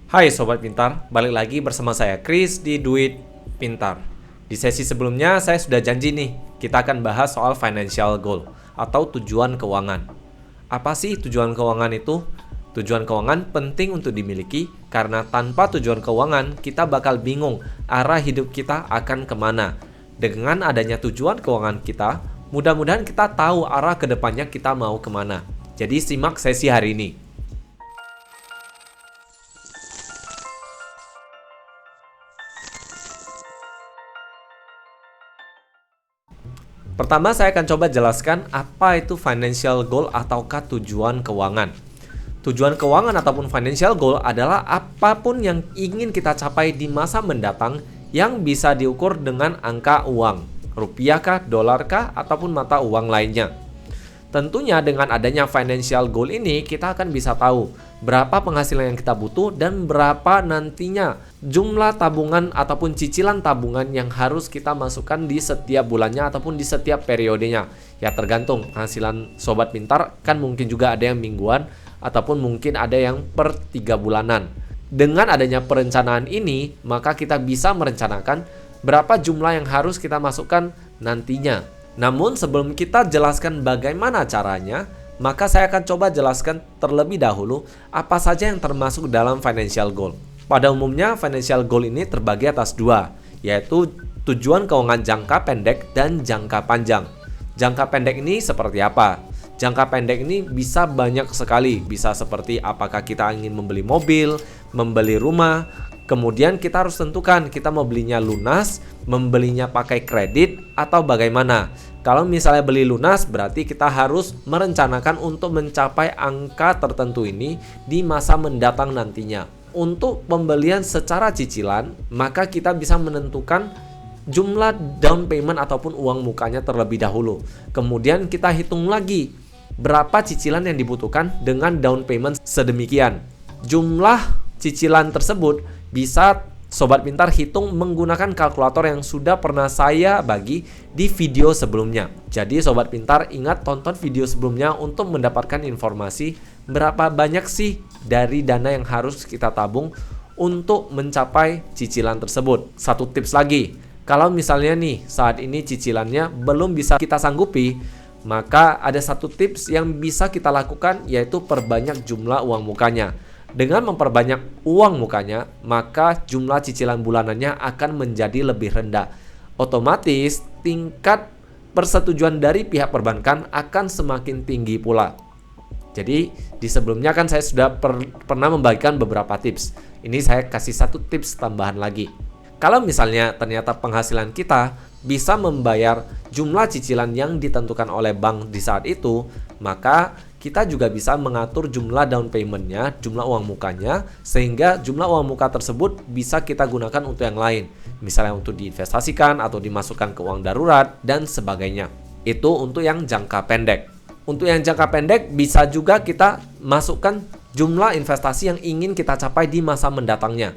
Hai Sobat Pintar, balik lagi bersama saya Chris di Duit Pintar. Di sesi sebelumnya saya sudah janji nih, kita akan bahas soal financial goal atau tujuan keuangan. Apa sih tujuan keuangan itu? Tujuan keuangan penting untuk dimiliki karena tanpa tujuan keuangan kita bakal bingung arah hidup kita akan kemana. Dengan adanya tujuan keuangan kita, mudah-mudahan kita tahu arah kedepannya kita mau kemana. Jadi simak sesi hari ini. Pertama, saya akan coba jelaskan apa itu financial goal ataukah tujuan keuangan. Tujuan keuangan ataupun financial goal adalah apapun yang ingin kita capai di masa mendatang yang bisa diukur dengan angka uang, rupiah kah, dolar kah, ataupun mata uang lainnya. Tentunya dengan adanya financial goal ini kita akan bisa tahu berapa penghasilan yang kita butuh dan berapa nantinya jumlah tabungan ataupun cicilan tabungan yang harus kita masukkan di setiap bulannya ataupun di setiap periodenya. Ya tergantung penghasilan Sobat Pintar, kan mungkin juga ada yang mingguan ataupun mungkin ada yang per 3 bulanan. Dengan adanya perencanaan ini, maka kita bisa merencanakan berapa jumlah yang harus kita masukkan nantinya. Namun sebelum kita jelaskan bagaimana caranya, maka saya akan coba jelaskan terlebih dahulu apa saja yang termasuk dalam financial goal. Pada umumnya financial goal ini terbagi atas dua, yaitu tujuan keuangan jangka pendek dan jangka panjang. Jangka pendek ini seperti apa? Jangka pendek ini bisa banyak sekali, bisa seperti apakah kita ingin membeli mobil, membeli rumah. Kemudian kita harus tentukan kita mau belinya lunas, membelinya pakai kredit, atau bagaimana. Kalau misalnya beli lunas berarti kita harus merencanakan untuk mencapai angka tertentu ini di masa mendatang nantinya. Untuk pembelian secara cicilan, maka kita bisa menentukan jumlah down payment ataupun uang mukanya terlebih dahulu. Kemudian kita hitung lagi berapa cicilan yang dibutuhkan dengan down payment sedemikian. Jumlah cicilan tersebut bisa Sobat Pintar hitung menggunakan kalkulator yang sudah pernah saya bagi di video sebelumnya. Jadi Sobat Pintar ingat tonton video sebelumnya untuk mendapatkan informasi berapa banyak sih dari dana yang harus kita tabung untuk mencapai cicilan tersebut. Satu tips lagi, kalau misalnya nih saat ini cicilannya belum bisa kita sanggupi, maka ada satu tips yang bisa kita lakukan, yaitu perbanyak jumlah uang mukanya. Dengan memperbanyak uang mukanya, maka jumlah cicilan bulanannya akan menjadi lebih rendah. Otomatis tingkat persetujuan dari pihak perbankan akan semakin tinggi pula. Jadi di sebelumnya kan saya sudah pernah membagikan beberapa tips. Ini saya kasih satu tips tambahan lagi. Kalau misalnya ternyata penghasilan kita bisa membayar jumlah cicilan yang ditentukan oleh bank di saat itu, maka kita juga bisa mengatur jumlah down payment-nya, jumlah uang mukanya, sehingga jumlah uang muka tersebut bisa kita gunakan untuk yang lain. Misalnya untuk diinvestasikan atau dimasukkan ke uang darurat dan sebagainya. Itu untuk yang jangka pendek. Untuk yang jangka pendek bisa juga kita masukkan jumlah investasi yang ingin kita capai di masa mendatangnya.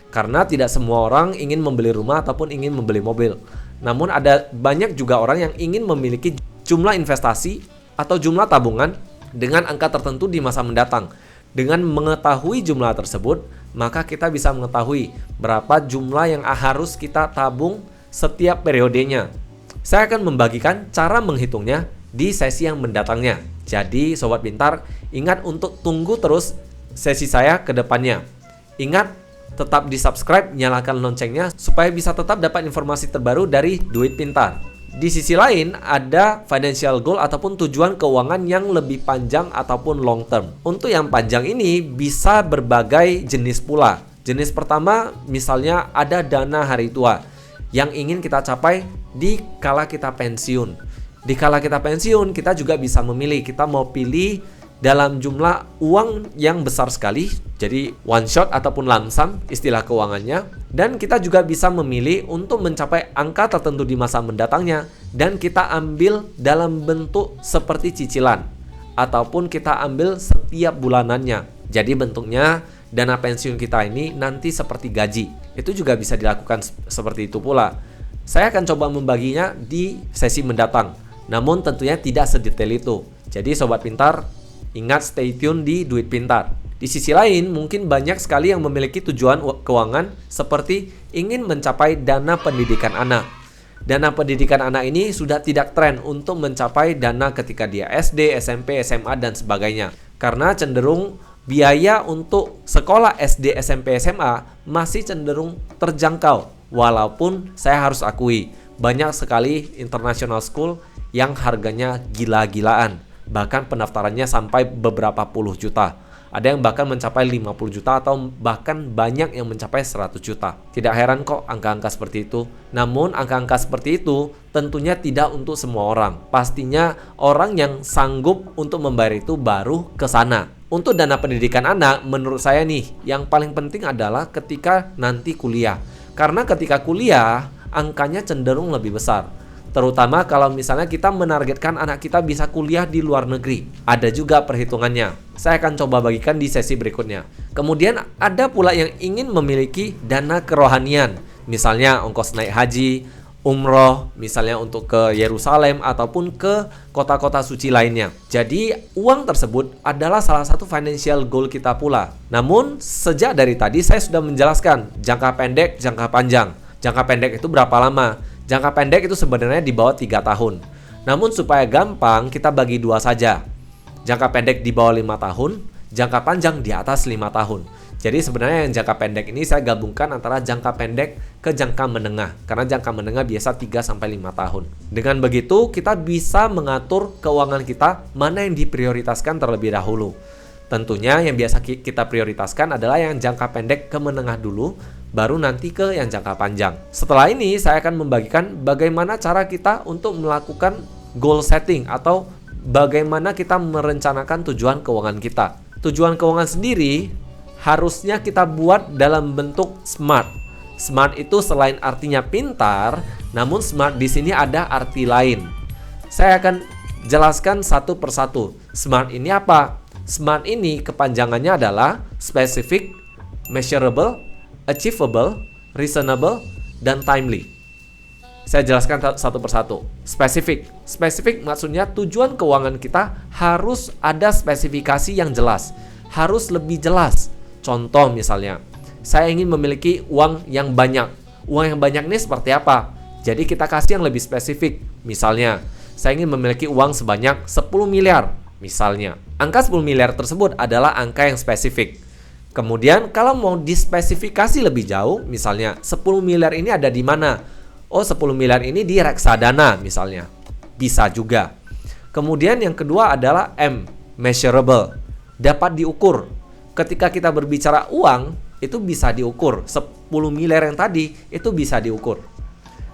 Karena tidak semua orang ingin membeli rumah ataupun ingin membeli mobil. Namun ada banyak juga orang yang ingin memiliki jumlah investasi atau jumlah tabungan dengan angka tertentu di masa mendatang. Dengan mengetahui jumlah tersebut, maka kita bisa mengetahui berapa jumlah yang harus kita tabung setiap periodenya. Saya akan membagikan cara menghitungnya di sesi yang mendatangnya. Jadi Sobat Pintar, ingat untuk tunggu terus sesi saya ke depannya. Ingat, tetap di subscribe, nyalakan loncengnya supaya bisa tetap dapat informasi terbaru dari Duit Pintar. Di sisi lain, ada financial goal ataupun tujuan keuangan yang lebih panjang ataupun long term. Untuk yang panjang ini bisa berbagai jenis pula. Jenis pertama, misalnya ada dana hari tua yang ingin kita capai di kala kita pensiun. Di kala kita pensiun, kita juga bisa memilih, kita mau pilih dalam jumlah uang yang besar sekali, jadi one shot ataupun lump sum istilah keuangannya. Dan kita juga bisa memilih untuk mencapai angka tertentu di masa mendatangnya dan kita ambil dalam bentuk seperti cicilan ataupun kita ambil setiap bulanannya. Jadi bentuknya dana pensiun kita ini nanti seperti gaji. Itu juga bisa dilakukan seperti itu pula. Saya akan coba membaginya di sesi mendatang, namun tentunya tidak sedetail itu. Jadi Sobat Pintar, ingat stay tune di Duit Pintar. Di sisi lain, mungkin banyak sekali yang memiliki tujuan keuangan seperti ingin mencapai dana pendidikan anak. Dana pendidikan anak ini sudah tidak tren untuk mencapai dana ketika dia SD, SMP, SMA, dan sebagainya. Karena cenderung biaya untuk sekolah SD, SMP, SMA masih cenderung terjangkau. Walaupun saya harus akui, banyak sekali international school yang harganya gila-gilaan. Bahkan pendaftarannya sampai beberapa puluh juta. Ada yang bahkan mencapai 50 juta atau bahkan banyak yang mencapai 100 juta. Tidak heran kok angka-angka seperti itu. Namun angka-angka seperti itu tentunya tidak untuk semua orang. Pastinya orang yang sanggup untuk membayar itu baru ke sana. Untuk dana pendidikan anak, menurut saya nih, yang paling penting adalah ketika nanti kuliah. Karena ketika kuliah, angkanya cenderung lebih besar. Terutama kalau misalnya kita menargetkan anak kita bisa kuliah di luar negeri. Ada juga perhitungannya. Saya akan coba bagikan di sesi berikutnya. Kemudian ada pula yang ingin memiliki dana kerohanian. Misalnya ongkos naik haji, umroh, misalnya untuk ke Yerusalem ataupun ke kota-kota suci lainnya. Jadi uang tersebut adalah salah satu financial goal kita pula. Namun sejak dari tadi saya sudah menjelaskan jangka pendek, jangka panjang. Jangka pendek itu berapa lama? Jangka pendek itu sebenarnya di bawah 3 tahun. Namun supaya gampang, kita bagi dua saja. Jangka pendek di bawah 5 tahun, jangka panjang di atas 5 tahun. Jadi sebenarnya yang jangka pendek ini saya gabungkan antara jangka pendek ke jangka menengah. Karena jangka menengah biasa 3-5 tahun. Dengan begitu, kita bisa mengatur keuangan kita mana yang diprioritaskan terlebih dahulu. Tentunya yang biasa kita prioritaskan adalah yang jangka pendek ke menengah dulu, baru nanti ke yang jangka panjang. Setelah ini saya akan membagikan bagaimana cara kita untuk melakukan goal setting atau bagaimana kita merencanakan tujuan keuangan kita. Tujuan keuangan sendiri harusnya kita buat dalam bentuk SMART. SMART itu selain artinya pintar, namun SMART di sini ada arti lain. Saya akan jelaskan satu persatu. SMART ini apa? SMART ini kepanjangannya adalah specific, measurable, achievable, reasonable, dan timely. Saya jelaskan satu persatu. Spesifik maksudnya tujuan keuangan kita harus ada spesifikasi yang jelas. Harus lebih jelas. Contoh misalnya, saya ingin memiliki uang yang banyak. Uang yang banyak ini seperti apa? Jadi kita kasih yang lebih spesifik. Misalnya, saya ingin memiliki uang sebanyak 10 miliar. Misalnya, angka 10 miliar tersebut adalah angka yang spesifik. Kemudian kalau mau dispesifikasi lebih jauh, misalnya 10 miliar ini ada di mana? Oh, 10 miliar ini di reksadana misalnya. Bisa juga. Kemudian yang kedua adalah M, measurable. Dapat diukur. Ketika kita berbicara uang, itu bisa diukur. 10 miliar yang tadi itu bisa diukur.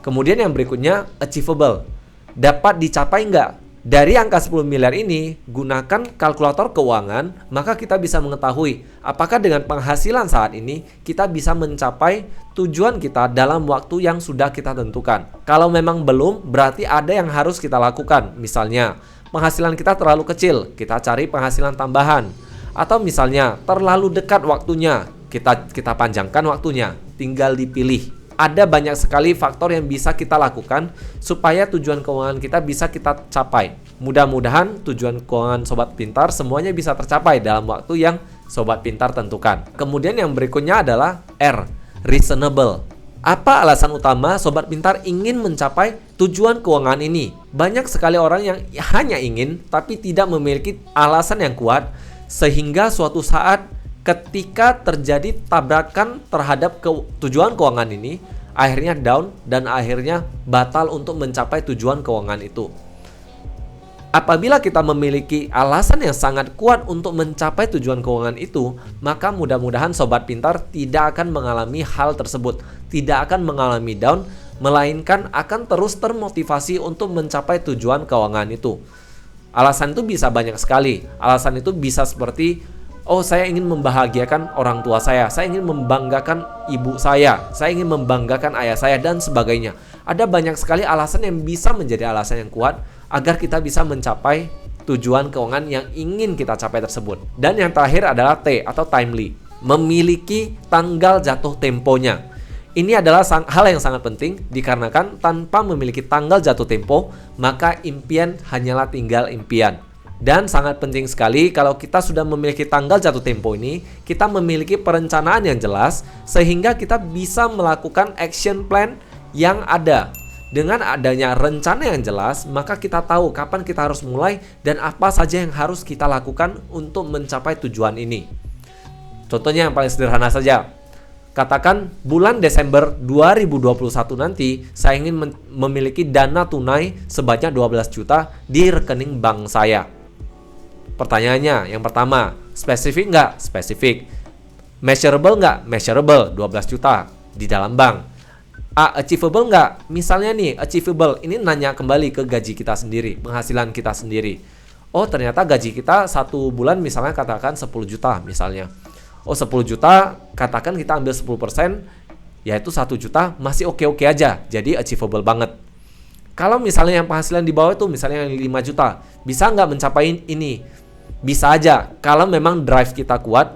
Kemudian yang berikutnya achievable. Dapat dicapai nggak? Dari angka 10 miliar ini, gunakan kalkulator keuangan, maka kita bisa mengetahui apakah dengan penghasilan saat ini kita bisa mencapai tujuan kita dalam waktu yang sudah kita tentukan. Kalau memang belum, berarti ada yang harus kita lakukan. Misalnya, penghasilan kita terlalu kecil, kita cari penghasilan tambahan. Atau misalnya, terlalu dekat waktunya, kita panjangkan waktunya, tinggal dipilih. Ada banyak sekali faktor yang bisa kita lakukan supaya tujuan keuangan kita bisa kita capai. Mudah-mudahan tujuan keuangan Sobat Pintar semuanya bisa tercapai dalam waktu yang Sobat Pintar tentukan. Kemudian yang berikutnya adalah R, reasonable. Apa alasan utama Sobat Pintar ingin mencapai tujuan keuangan ini? Banyak sekali orang yang hanya ingin tapi tidak memiliki alasan yang kuat sehingga suatu saat ketika terjadi tabrakan terhadap tujuan keuangan ini, akhirnya down dan akhirnya batal untuk mencapai tujuan keuangan itu. Apabila kita memiliki alasan yang sangat kuat untuk mencapai tujuan keuangan itu, maka mudah-mudahan Sobat Pintar tidak akan mengalami hal tersebut, tidak akan mengalami down, melainkan akan terus termotivasi untuk mencapai tujuan keuangan itu. Alasan itu bisa banyak sekali. Alasan itu bisa seperti, oh, saya ingin membahagiakan orang tua saya ingin membanggakan ibu saya ingin membanggakan ayah saya, dan sebagainya. Ada banyak sekali alasan yang bisa menjadi alasan yang kuat agar kita bisa mencapai tujuan keuangan yang ingin kita capai tersebut. Dan yang terakhir adalah T atau timely, memiliki tanggal jatuh temponya. Ini adalah hal yang sangat penting dikarenakan tanpa memiliki tanggal jatuh tempo, maka impian hanyalah tinggal impian. Dan sangat penting sekali kalau kita sudah memiliki tanggal jatuh tempo ini, kita memiliki perencanaan yang jelas sehingga kita bisa melakukan action plan yang ada. Dengan adanya rencana yang jelas, maka kita tahu kapan kita harus mulai dan apa saja yang harus kita lakukan untuk mencapai tujuan ini. Contohnya yang paling sederhana saja. Katakan bulan Desember 2021 nanti saya ingin memiliki dana tunai sebanyak 12 juta di rekening bank saya. Pertanyaannya, yang pertama, spesifik nggak? Spesifik. Measurable nggak? Measurable, 12 juta di dalam bank. Achievable nggak? Misalnya nih, achievable, ini nanya kembali ke gaji kita sendiri, penghasilan kita sendiri. Oh, ternyata gaji kita satu bulan misalnya katakan 10 juta misalnya. Oh, 10 juta, katakan kita ambil 10%, yaitu 1 juta, masih oke-oke aja, jadi achievable banget. Kalau misalnya yang penghasilan di bawah itu misalnya yang 5 juta, bisa nggak mencapai ini? Bisa aja, kalau memang drive kita kuat,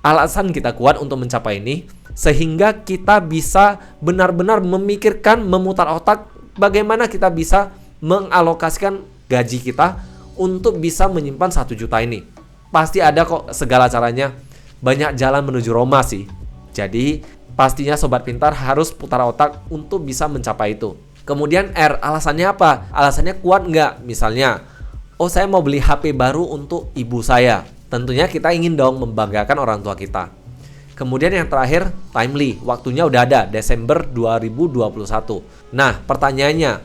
alasan kita kuat untuk mencapai ini, sehingga kita bisa benar-benar memikirkan, memutar otak bagaimana kita bisa mengalokasikan gaji kita untuk bisa menyimpan 1 juta ini. Pasti ada kok segala caranya, banyak jalan menuju Roma sih. Jadi pastinya Sobat Pintar harus putar otak untuk bisa mencapai itu. Kemudian R, alasannya apa? Alasannya kuat nggak? Misalnya, oh saya mau beli HP baru untuk ibu saya. Tentunya kita ingin dong membanggakan orang tua kita. Kemudian yang terakhir, timely. Waktunya udah ada, Desember 2021. Nah, pertanyaannya,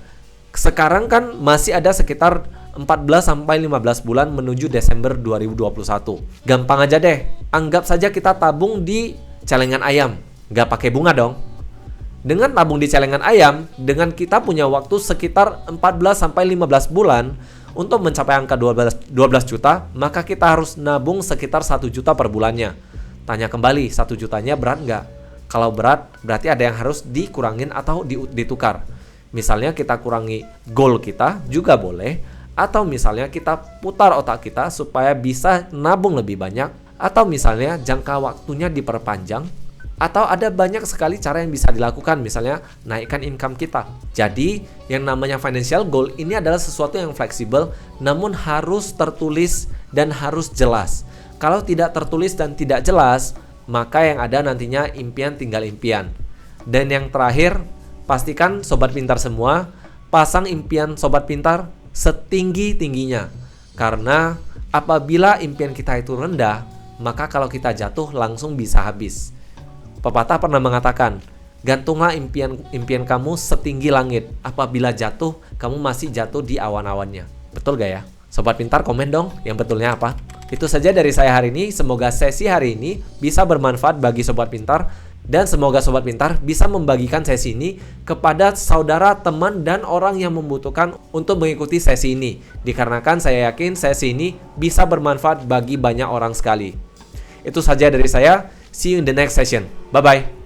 sekarang kan masih ada sekitar 14-15 bulan menuju Desember 2021. Gampang aja deh, anggap saja kita tabung di celengan ayam. Nggak pakai bunga dong. Dengan tabung di celengan ayam, dengan kita punya waktu sekitar 14-15 bulan untuk mencapai angka 12 juta, maka kita harus nabung sekitar 1 juta per bulannya. Tanya kembali, 1 jutanya berat nggak? Kalau berat, berarti ada yang harus dikurangin atau ditukar. Misalnya kita kurangi goal kita juga boleh, atau misalnya kita putar otak kita supaya bisa nabung lebih banyak, atau misalnya jangka waktunya diperpanjang, atau ada banyak sekali cara yang bisa dilakukan, misalnya naikkan income kita. Jadi yang namanya financial goal ini adalah sesuatu yang fleksibel, namun harus tertulis dan harus jelas. Kalau tidak tertulis dan tidak jelas, maka yang ada nantinya impian tinggal impian. Dan yang terakhir, pastikan Sobat Pintar semua pasang impian Sobat Pintar setinggi-tingginya. Karena apabila impian kita itu rendah, maka kalau kita jatuh langsung bisa habis. Pepatah pernah mengatakan, gantunglah impian kamu setinggi langit. Apabila jatuh, kamu masih jatuh di awan-awannya. Betul gak ya? Sobat Pintar komen dong yang betulnya apa. Itu saja dari saya hari ini. Semoga sesi hari ini bisa bermanfaat bagi Sobat Pintar. Dan semoga Sobat Pintar bisa membagikan sesi ini kepada saudara, teman, dan orang yang membutuhkan untuk mengikuti sesi ini. Dikarenakan saya yakin sesi ini bisa bermanfaat bagi banyak orang sekali. Itu saja dari saya. See you in the next session. Bye-bye.